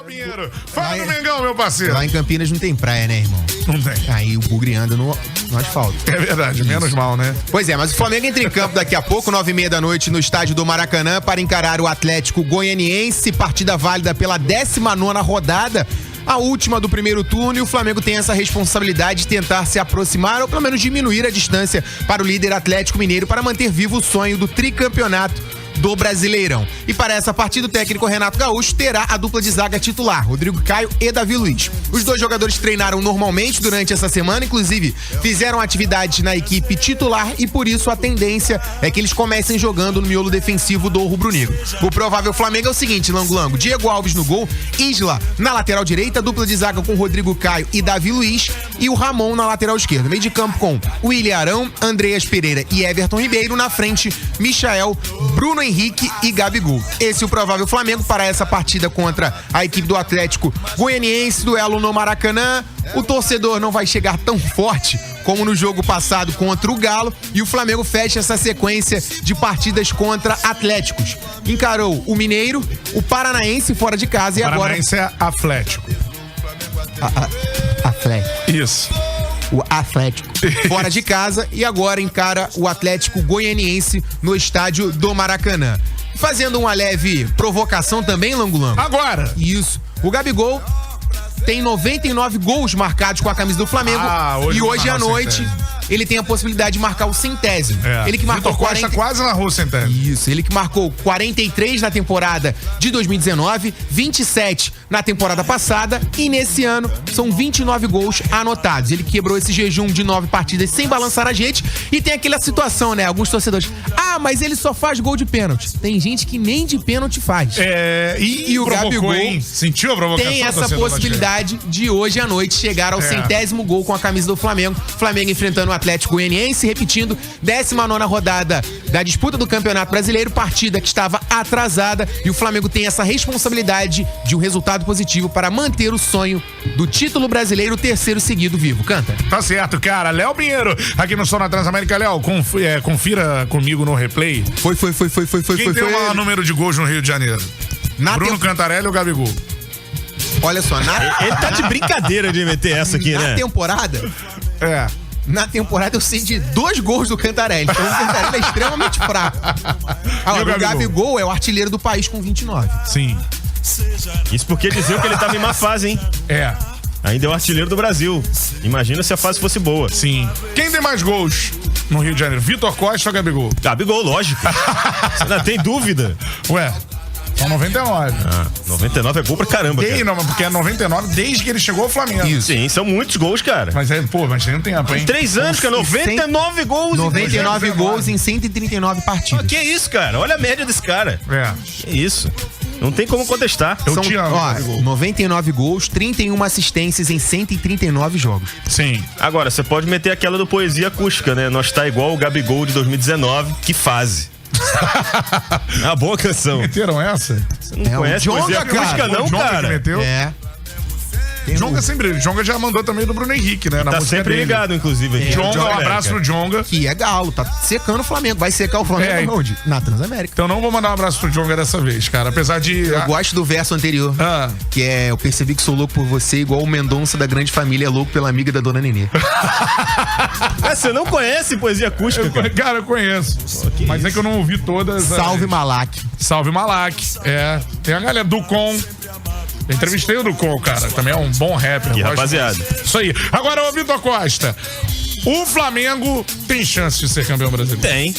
Pinheiro, fala do Mengão, meu parceiro. Lá em Campinas não tem praia, né, irmão? Não tem. Aí o bugre anda no asfalto. É verdade, menos mal, né? Pois é, mas o Flamengo entra em campo daqui a pouco, 9h30 da noite, no estádio do Maracanã, para encarar o Atlético Goianiense, partida válida pela 19ª rodada, a última do primeiro turno, e o Flamengo tem essa responsabilidade de tentar se aproximar ou pelo menos diminuir a distância para o líder Atlético Mineiro para manter vivo o sonho do tricampeonato do Brasileirão. E para essa partida, o técnico Renato Gaúcho terá a dupla de zaga titular, Rodrigo Caio e Davi Luiz. Os dois jogadores treinaram normalmente durante essa semana, inclusive fizeram atividades na equipe titular, e por isso a tendência é que eles comecem jogando no miolo defensivo do rubro-negro. O provável Flamengo é o seguinte, Lango, Diego Alves no gol, Isla na lateral direita, dupla de zaga com Rodrigo Caio e Davi Luiz, e o Ramon na lateral esquerda. Meio de campo com William Arão, Andreas Pereira e Everton Ribeiro. Na frente, Michael, Bruno Henrique e Gabigol. Esse é o provável Flamengo para essa partida contra a equipe do Atlético Goianiense, duelo no Maracanã. O torcedor não vai chegar tão forte como no jogo passado contra o Galo, e o Flamengo fecha essa sequência de partidas contra Atléticos. Encarou o Mineiro, o Paranaense fora de casa e agora... Paranaense é Atlético. Atlético. Isso. O Atlético fora de casa, e agora encara o Atlético Goianiense no estádio do Maracanã. Fazendo uma leve provocação também, Lango. Agora! Isso. O Gabigol tem 99 gols marcados com a camisa do Flamengo, e hoje à noite ele tem a possibilidade de marcar o 100º. Ele que marcou 40... quase narrou o 100º. Isso, ele que marcou 43 na temporada de 2019, 27 na temporada passada, e nesse ano são 29 gols anotados. Ele quebrou esse jejum de 9 partidas sem balançar a gente, e tem aquela situação, né? Alguns torcedores, mas ele só faz gol de pênalti. Tem gente que nem de pênalti faz. E o Gabigol, hein? Sentiu a provocação? Tem essa possibilidade de hoje à noite chegar ao 100º gol com a camisa do Flamengo. Flamengo enfrentando o Atlético Goianiense, repetindo, 19ª rodada da disputa do Campeonato Brasileiro, partida que estava atrasada, e o Flamengo tem essa responsabilidade de um resultado positivo para manter o sonho do título brasileiro, terceiro seguido vivo. Canta. Tá certo, cara. Léo Pinheiro, aqui no Som na Transamérica. Léo, confira comigo no replay. Foi. Quem tem o maior número de gols no Rio de Janeiro? Bruno Cantarelli ou Gabigol? Olha só, ele tá de brincadeira de meter essa aqui, né? Na temporada eu sei de 2 gols do Cantarelli. Então o Cantarelli é extremamente fraco. O Gabigol é o artilheiro do país com 29. Sim. Isso porque diziam que ele tava em má fase, hein? Ainda é o artilheiro do Brasil. Imagina se a fase fosse boa. Sim. Quem tem mais gols no Rio de Janeiro? Vitor Costa ou Gabigol? Gabigol, lógico. Você não tem dúvida. Ué, são 99. 99 é gol pra caramba, cara. Não, porque é 99 desde que ele chegou ao Flamengo. Isso. Sim, são muitos gols, cara. Mas tem um tempo, hein? 3 anos, cara, 99 gols. 99 gols em 139 partidas. Que isso, cara? Olha a média desse cara. Que isso. Não tem como contestar. Eu te amo. 99 gols, 31 assistências em 139 jogos. Sim. Agora, você pode meter aquela do Poesia Acústica, né? Nós tá igual o Gabigol de 2019. Que fase. É uma boa canção. Meteram essa? Você não conhece Poesia Acústica, não, cara? Meteu? Jonga sempre. Jonga já mandou também do Bruno Henrique, né? Tá sempre ligado, inclusive. Jonga, um abraço pro Jonga. Que é galo, tá secando o Flamengo. Vai secar o Flamengo onde? Na Transamérica. Então não vou mandar um abraço pro Jonga dessa vez, cara. Apesar de... Eu gosto do verso anterior, que é: eu percebi que sou louco por você, igual o Mendonça da Grande Família é louco pela amiga da Dona Nenê. Você não conhece Poesia Acústica, cara? Cara, eu conheço. Mas é que eu não ouvi todas. Salve Malak. Salve Malak. Tem a galera do Com. Entrevistei o Ducon, cara. Também é um bom rapper. Que rapaziada. Isso aí. Agora, ô Vitor Costa, o Flamengo tem chance de ser campeão brasileiro? Tem.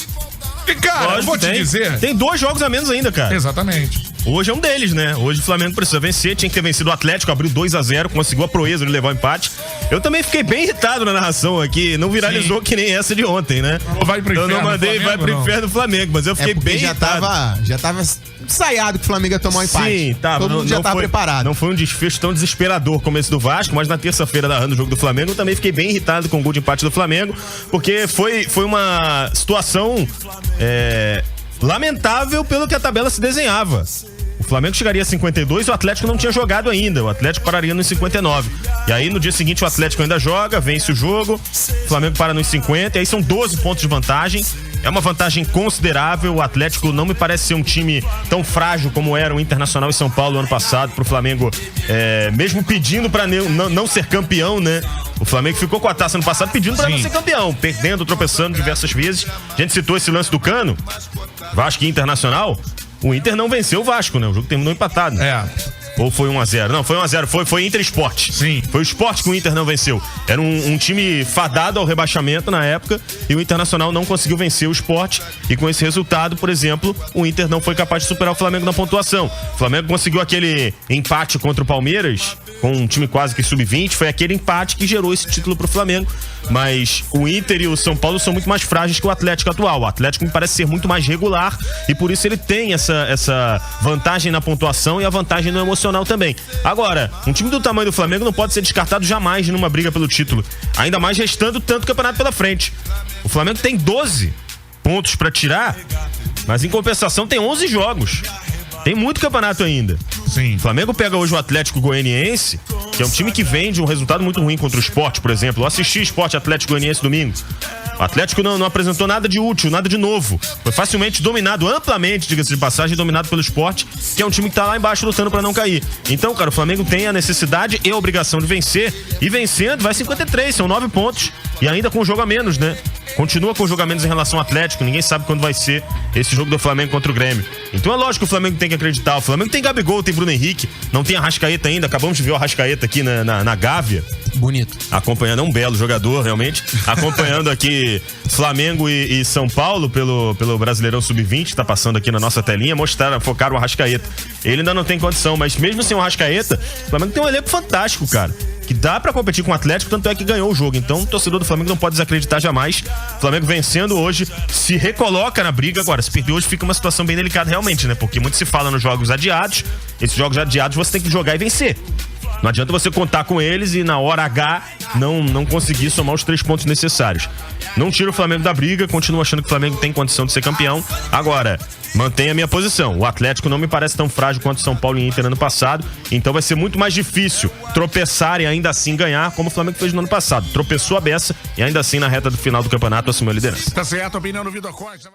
E, cara, eu vou te dizer... Tem 2 jogos a menos ainda, cara. Exatamente. Hoje é um deles, né? Hoje o Flamengo precisa vencer. Tinha que ter vencido o Atlético, abriu 2-0, conseguiu a proeza de levar o empate. Eu também fiquei bem irritado na narração aqui. Não viralizou que nem essa de ontem, né? Vai pro inferno. Eu não mandei vai pro inferno do Flamengo, mas eu fiquei bem irritado. Já tava ensaiado que o Flamengo ia tomar um empate. Sim, tava. Todo mundo já tava preparado. Não foi um desfecho tão desesperador como esse do Vasco, mas na terça-feira, narrando o jogo do Flamengo, eu também fiquei bem irritado com o gol de empate do Flamengo, porque foi uma situação lamentável pelo que a tabela se desenhava. O Flamengo chegaria a 52 e o Atlético não tinha jogado ainda. O Atlético pararia nos 59. E aí no dia seguinte o Atlético ainda joga, vence o jogo. O Flamengo para nos 50. E aí são 12 pontos de vantagem. É uma vantagem considerável. O Atlético não me parece ser um time tão frágil como era o Internacional e São Paulo ano passado, pro Flamengo, mesmo pedindo pra não ser campeão, né? O Flamengo ficou com a taça no passado pedindo pra não ser campeão, perdendo, tropeçando diversas vezes. A gente citou esse lance do Cano, Vasco e Internacional. O Inter não venceu o Vasco, né? O jogo terminou empatado. Ou foi 1-0? Não, foi 1-0. Foi Inter Sport. Sim. Foi o Sport que o Inter não venceu. Era um time fadado ao rebaixamento na época e o Internacional não conseguiu vencer o Sport. E com esse resultado, por exemplo, o Inter não foi capaz de superar o Flamengo na pontuação. O Flamengo conseguiu aquele empate contra o Palmeiras, com um time quase que sub-20. Foi aquele empate que gerou esse título pro Flamengo. Mas o Inter e o São Paulo são muito mais frágeis que o Atlético atual. O Atlético me parece ser muito mais regular e por isso ele tem essa vantagem na pontuação e a vantagem no emocional também. Agora, um time do tamanho do Flamengo não pode ser descartado jamais numa briga pelo título. Ainda mais restando tanto campeonato pela frente. O Flamengo tem 12 pontos pra tirar, mas em compensação tem 11 jogos. Tem muito campeonato ainda. Sim. O Flamengo pega hoje o Atlético Goianiense, que é um time que vem de um resultado muito ruim contra o Sport, por exemplo. Eu assisti o Sport Atlético Goianiense domingo. O Atlético não apresentou nada de útil, nada de novo. Foi facilmente dominado, amplamente, diga-se de passagem, dominado pelo Sport, que é um time que tá lá embaixo lutando pra não cair. Então, cara, o Flamengo tem a necessidade e a obrigação de vencer. E vencendo, vai 53, são 9 pontos. E ainda com um jogo a menos, né? Continua com o jogo a menos em relação ao Atlético. Ninguém sabe quando vai ser esse jogo do Flamengo contra o Grêmio. Então é lógico que o Flamengo tem que acreditar. O Flamengo tem Gabigol, tem Bruno Henrique, não tem Arrascaeta ainda. Acabamos de ver o Arrascaeta aqui na Gávea. Bonito. Acompanhando, é um belo jogador, realmente. Acompanhando aqui Flamengo e São Paulo pelo Brasileirão Sub-20, tá passando aqui na nossa telinha, focaram o Arrascaeta. Ele ainda não tem condição, mas mesmo sem o Arrascaeta, o Flamengo tem um elenco fantástico, cara. Que dá pra competir com o Atlético, tanto é que ganhou o jogo. Então o torcedor do Flamengo não pode desacreditar jamais. O Flamengo vencendo hoje, se recoloca na briga. Agora, se perder hoje fica uma situação bem delicada realmente, né? Porque muito se fala nos jogos adiados. Esses jogos adiados você tem que jogar e vencer. Não adianta você contar com eles e na hora H não conseguir somar os 3 pontos necessários. Não tira o Flamengo da briga, continuo achando que o Flamengo tem condição de ser campeão. Agora, mantenha a minha posição. O Atlético não me parece tão frágil quanto São Paulo e Inter ano passado, então vai ser muito mais difícil tropeçar e ainda assim ganhar, como o Flamengo fez no ano passado. Tropeçou a beça e ainda assim na reta do final do campeonato assumiu a liderança. Tá certo, opinião do Vitor Costa.